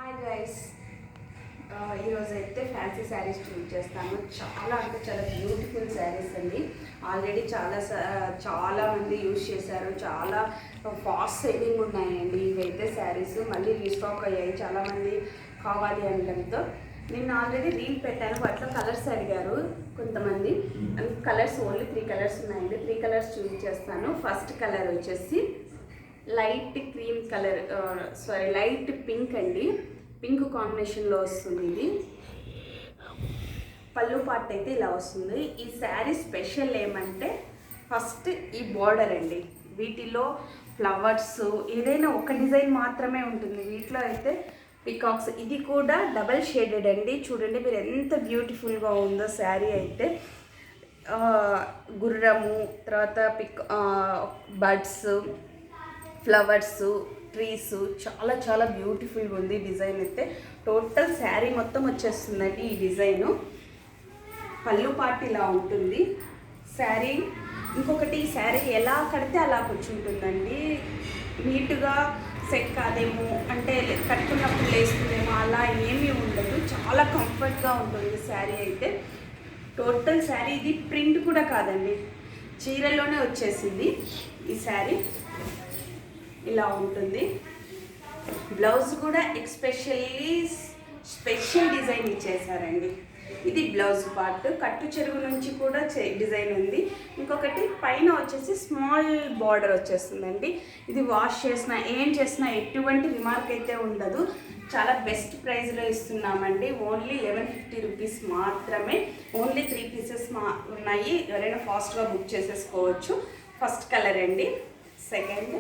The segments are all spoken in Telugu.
హాయ్ గైస్, ఈరోజు అయితే ఫ్యాన్సీ శారీస్ చూస్ చేస్తాను. చాలా అంటే చాలా బ్యూటిఫుల్ శారీస్ అండి. ఆల్రెడీ చాలా మంది యూజ్ చేశారు. చాలా ఫాస్ట్ సెల్లింగ్ ఉన్నాయండి ఇవైతే శారీస్. మళ్ళీ రీస్టాక్ అయ్యాయి చాలామంది కావాలి అనడంతో. నేను ఆల్రెడీ రీల్ పెట్టాను, వాటిలో కలర్స్ అడిగారు కొంతమంది. కలర్స్ ఓన్లీ 3 కలర్స్ ఉన్నాయండి. 3 కలర్స్ చూస్ చేస్తాను. ఫస్ట్ కలర్ వచ్చేసి light cream colour, light pink అండి. పింక్ కాంబినేషన్లో వస్తుంది. ఇది పళ్ళు పార్ట్ అయితే ఇలా వస్తుంది. ఈ శారీ స్పెషల్ ఏమంటే ఫస్ట్ ఈ బార్డర్ అండి. వీటిలో ఫ్లవర్స్ ఏదైనా ఒక డిజైన్ మాత్రమే ఉంటుంది. వీటిలో అయితే పికాక్స్, ఇది కూడా డబల్ షేడెడ్ అండి. చూడండి మీరు ఎంత బ్యూటిఫుల్గా ఉందో శారీ అయితే. గుర్రము, తర్వాత బర్డ్స్, ఫ్లవర్స్, ట్రీస్, చాలా బ్యూటిఫుల్గా ఉంది డిజైన్ అయితే. టోటల్ శారీ మొత్తం వచ్చేస్తుందండి ఈ డిజైను. పళ్ళు పార్ట్ ఇలా ఉంటుంది శారీ. ఇంకొకటి శారీ ఎలా కడితే అలా కూర్చుంటుందండి. నీట్గా సెట్ కాదేమో, అంటే కట్టుకున్నప్పుడు లేస్తుందేమో, అలా ఏమీ ఉండదు. చాలా కంఫర్ట్గా ఉంటుంది శారీ అయితే. టోటల్ శారీ ఇది ప్రింట్ కూడా కాదండి, చీరలోనే వచ్చేసింది ఈ శారీ. ఇలా ఉంటుంది. బ్లౌజ్ కూడా స్పెషల్ డిజైన్ ఇచ్చేసారండి. ఇది బ్లౌజ్ పార్ట్. కట్టు చెరుగు నుంచి కూడా డిజైన్ ఉంది. ఇంకొకటి పైన వచ్చేసి స్మాల్ బార్డర్ వచ్చేస్తుందండి. ఇది వాష్ చేసినా ఏం చేసినా ఎటువంటి రిమార్క్ అయితే ఉండదు. చాలా బెస్ట్ ప్రైస్లో ఇస్తున్నామండి. ఓన్లీ 1150 రూపీస్ మాత్రమే. ఓన్లీ 3 పీసెస్ ఉన్నాయి. ఎవరైనా ఫాస్ట్గా బుక్ చేసేసుకోవచ్చు. ఫస్ట్ కలర్ అండి. సెకండ్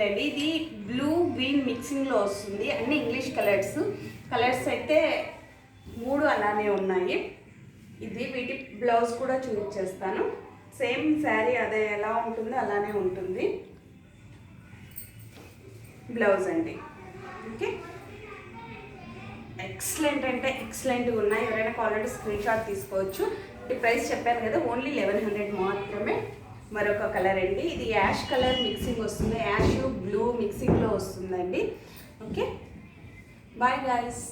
అండి. ఇది బ్లూ గ్రీన్ మిక్సింగ్లో వస్తుంది. అన్ని ఇంగ్లీష్ కలర్స్ అయితే 3 అలానే ఉన్నాయి. ఇది వీటి బ్లౌజ్ కూడా చూపించేస్తాను. సేమ్ శారీ అదే ఎలా ఉంటుందో అలానే ఉంటుంది బ్లౌజ్ అండి. ఓకే, ఎక్సలెంట్ అంటే ఎక్సలెంట్గా ఉన్నాయి. ఎవరైనా కావాలంటే స్క్రీన్ షాట్ తీసుకోవచ్చు. ఈ ప్రైస్ చెప్పాను కదా, ఓన్లీ 1100 మాత్రమే. మరొక కలర్ అండి. ఇది యాష్ కలర్ మిక్సింగ్ వస్తుంది. యాష్ బ్లూ మిక్సింగ్లో వస్తుందండి. Okay, bye guys.